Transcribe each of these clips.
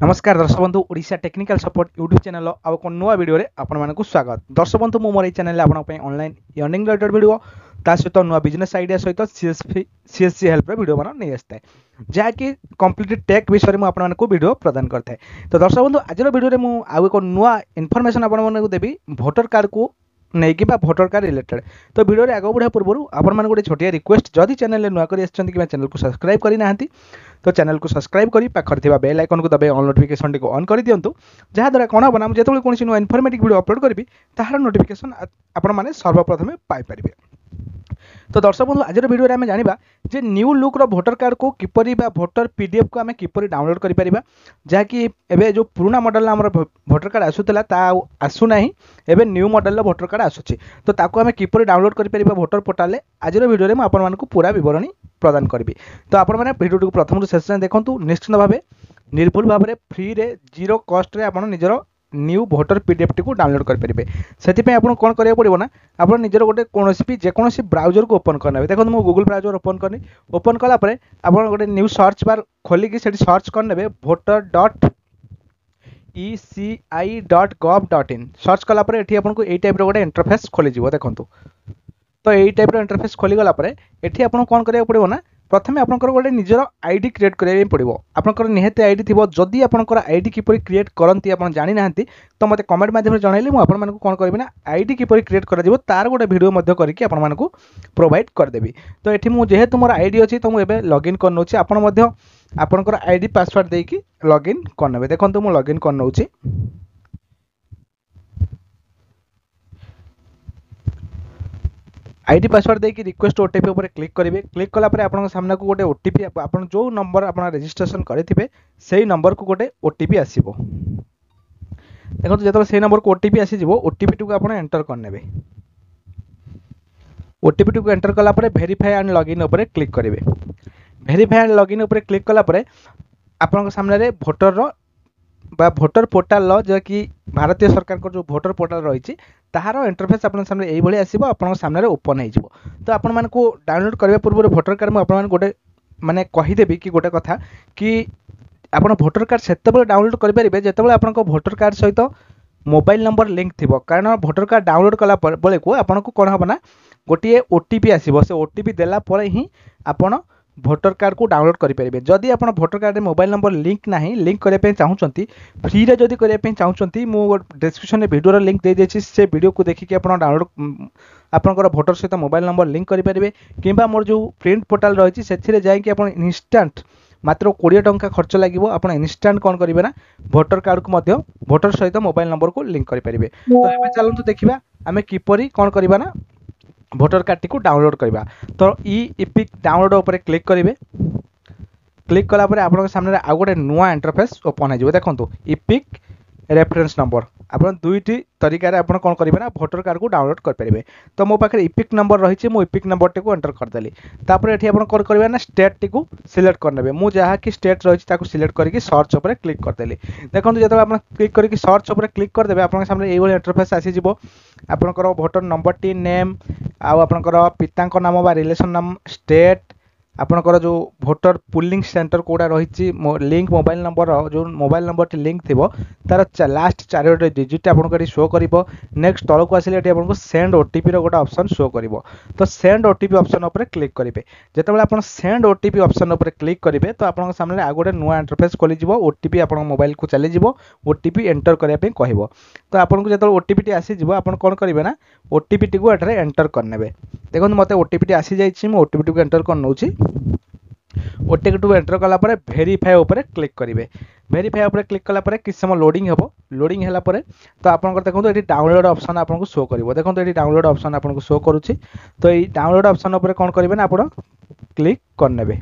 नमस्कार दर्शक बंधु Odisha technical support YouTube channel आउ एक नुआ वीडियो रे आपण मानकु स्वागत। दर्शक बंधु मो मोर चैनल आपण पे ऑनलाइन अर्निंग रिलेटेड वीडियो ता सहित नुआ बिजनेस आइडिया सहित सीएससी हेल्प रे वीडियो बना नहीं आस्ता है जहाँकि कंप्लीट टेक विषय में आपण मानकु वीडियो प्रदान करता है। तो दर्शक बंधु आज वीडियो रे मु आउ एक नुआ इनफॉरमेशन आपण मानकु देबी वोटर कार्ड को नहीं कि भोटर कार्ड रिलेटेड। तो वीडियो रे आगे बढ़ा पूर्व आपण मान गोटे छोटिया रिक्वेस्ट जदि चैनल नुआ कर चैनल को सब्सक्राइब करना तो चैनल को सब्सक्राइब करी पाखर थिबा बेल आइकन को दबाई ऑल नोटिफिकेशन को ऑन कर दियंतु जहाँद्वारा कौन हम ना जो कौन नुआ इनफॉर्मेटिव वीडियो अपलोड करी तार नोटिफिकेशन आपण मैंने सर्वप्रथम पाइपर। तो दर्शक बंधु आज वीडियो आम जाना जे न्यू लुक रो वोटर कार्ड को किपरि बा वोटर पीडीएफ को आम किपरि डाउनलोड करि परिबा जहाँकि एबे जो पुराना मॉडल आमर वोटर कार्ड आसुतला ता आसुना एबे न्यू मॉडल रो वोटर कार्ड आसुची तो ताको आम किपरि डाउनलोड करि परिबा वोटर पोर्टल आज वीडियो रे आपण मानकु पूरा विवरणी प्रदान करबी। तो आपण माने वीडियो को प्रथम शेष जाए देखंतु निश्चित भाव निर्भुल भाव में फ्री रे जीरो कॉस्ट रे आपण निजर न्यू वोटर पीडीएफ टी को डाउनलोड करेंगे से आपको कौन करा पड़ो ना आप निजर गोटे कौन भी जेकोसी ब्राउजर को ओपन करने देखो मुझे गूगल ब्राउजर ओपन करनी ओपन कलापर आप गोटे न्यू सर्च बार खोलिकी सर्च करने voter.eci.gov.in सर्च कलापर ये आपको यही टाइप गोटे इंटरफेस खोली देखो। तो यही टाइप इंटरफेस खोलीगला ये आपको कौन करा पड़ो ना प्रथम आपंकर गोटे निजर आईडी क्रिएट करा पड़ो आपंकर निहाती आईडी थी जदि आपंकर आईडी किपरि क्रिएट करती आप जानी ना तो मत कमेंट माध्यम जनइले मुझे कौन करी ना आईडी किपरि क्रिएट कर तार गोटे वीडियो करके प्रोवाइड करदेवी। तो ये मुझे मोर आईडी अच्छी तो मुझे लॉगिन कर नौची आपंकर आईडी पासवर्ड देकी लॉगिन करने देखो मुझे लॉगिन कर नौची आईडी पासवर्ड देकी रिक्वेस्ट ओटीपी ऊपर क्लिक करेंगे क्लिक कलापर आपन सामने को गोटे ओटीपी आपन जो नंबर आप रजिस्ट्रेशन करेंगे से नंबर को गोटे ओटीपी आसो देखो जो से नंबर को ओटीपी आसीज ओटीपी टी को आप एंटर करने ओटीपी टी को एंटर कलापर वेरीफाई एंड लॉगिन ऊपर क्लिक करेंगे वेरीफाई एंड लॉगिन ऊपर क्लिक कलापर आपन सामने भोटर भोटर पोर्टाल जो कि भारतीय सरकार को जो भोटर पोर्टाल रही तार इंटरफेस आपन सामने यही आसो आपन सामने ओपन हो। तो आपण मान को डाउनलोड करने पूर्व भोटर कार्ड मुझे गोटे माने कहीदेवी कि गोटे कथा कि आपन भोटर कार्ड से डाउनलोड करेंगे जितेबाला आपन भोटर कार्ड सहित मोबाइल नंबर लिंक थी कारण भोटर कार्ड डाउनलोड कला बेले को आपन को कौन हम ना गोटे ओटीपी आसो से ओटीपी देला ही आपन भोटर कार्ड को डाउनलोड करेंगे जदि आप भोटर कार्ड में मोबाइल नंबर लिंक ना लिंक करने चाहते फ्री रे जदि करने चाहते मुझे डिस्क्रिप्शन में वीडियो लिंक दे देछि से वीडियो को देखिए आप डाउनलोड आपंकर भोटर सहित मोबाइल नंबर लिंक करेंगे कि मोर जो प्रिंट पोर्टाल रही से जाकि आप इनस्टांट मात्र 20 टंका खर्च लगे आप इनस्टांट कौन करेंगे ना भोटर कार्ड को भोटर सहित मोबाइल नंबर को लिंक करेंगे। तो ये चलते देखा आम किपरि कौन करवा ना भोटर कार्ड टी डाउनलोड करवा। तो इपिक डाउनलोड उपर क्लिक करेंगे क्लिक कलापर आप सामने आउ गोटे नुआ इंटरफेस ओपन हो देखो इपिक रेफरेंस नंबर आप दुईटी तरीका आप कौन करेंगे ना भोटर कार्ड को डाउनलोड करेंगे। तो मो पाखे इपिक नंबर रही मो इपिक नंबर टी एंटर करदेली तापर ये आप कौन करेंगे ना स्टेट टी सिलेक्ट करने मुझे जहाँ कि स्टेट रही सिलेक्ट करके सर्च उपर क्लिक करदेली देखो जो आप क्लिक करके सर्च उपर क्लिक करदे आप सामने यही इंटरफेस आसीज आपंकर भोटर नंबर टी नेम आपंकर पिता नाम बा रिलेशन नाम स्टेट आपंकर जो भोटर पुलिंग सेंटर कोड़ा रही लिंक मोबाइल नंबर जो मोबाइल नंबर टी लिंक थी तार लास्ट 4 डिजिट आपको शो कर नेक्स्ट तल को आसिले आपको सेंड ओटीपी गोटे ऑप्शन शो कर। तो सेंड ओटीपी ऑप्शन उपर क्लिक करेंगे जिते आप सेंड ओटीपी ऑप्शन उपर क्लिक करेंगे तो आप सामने आउ गोटे नुआ इंटरफेस खोली ओटीपी आप मोबाइल को चली ओटीपी एंटर करने कह। तो आपको जो ओटीपी टी आसीज आप कौन करेंगे ना ओटीपी टी को एंटर करने देखो मत ओटीपी टी आसी जाइए ओटीपी टी को एंटर कर नौची ओटीपी टू एंटर कलापर वेरीफाई उपर क्लिक करेंगे वेरीफाई उपर क्लिक कलापर किस समय लोडिंग हम लोडिंग है तो आप देखो ये डाउनलोड ऑप्शन आपको शो कर देखो ये डाउनलोड ऑप्शन आपको शो करुच्ची। तो ये डाउनलोड ऑप्शन उपर कौन करेंगे ना आप क्लिक करने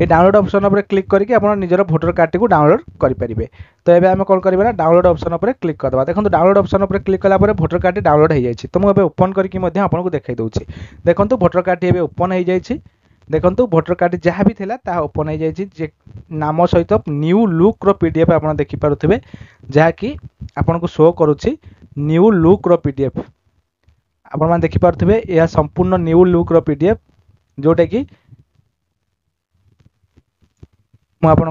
ये डाउनलोड ऑप्शन उपर क्लिक करके आप निजर भोटर कार्ड टी डाउनलोड करेंगे। तो ये आम कौन करेंगे ना डाउनलोड ऑप्शन उपर क्लिक करदे देखो डाउनलोड ऑप्शन उपर क्लिक कलापर भोटर कार्ड डाउनलोड हो जाए। तो मुझे ओपन करके आपको देखा दूसरी देखो भोटर कार्ड टी ओपन हो जाए देखो भोटर कार्ड जहाँ भी था ता ओपन हो जाए नाम सहित न्यू लुक रो पीडीएफ आप देखिपे जहाँकि आपन को शो करुच्ची न्यू लुक रो पीडीएफ आप देखिपे यह संपूर्ण न्यू लुक रो पीडीएफ जोटा कि मुझे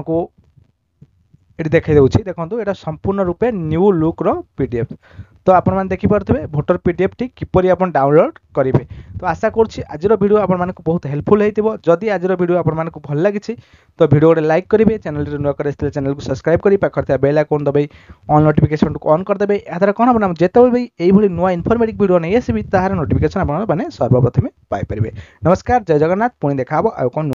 ये देखा दूसरी देखो यहाँ संपूर्ण रूपे न्यू लुक्र पीडीएफ। तो आपण मैंने देखिपे भोटर पीडीएफ टी किपरि आपण डाउनलोड करेंगे। तो आशा करुँच आज वीडियो आपण मानक बहुत हेल्पफुल होती। जदि आज वीडियो आपण मानक भल लगी तो वीडियो गोटे लाइक करेंगे, चैनल नुआ कर चैनल को सब्सक्राइब करी पाखर बेल आइकन दबाई ऑन नोटिफिकेशन को ऑन करदे। याद्वारा कौन हम जिते भी यही नुआ इनफॉर्मेटिव वीडियो नहीं आसबि तार नोटिफिकेशन आपने सर्वप्रथम पाइपर। नमस्कार, जय जगन्नाथ। पुणी देखा आउ कौन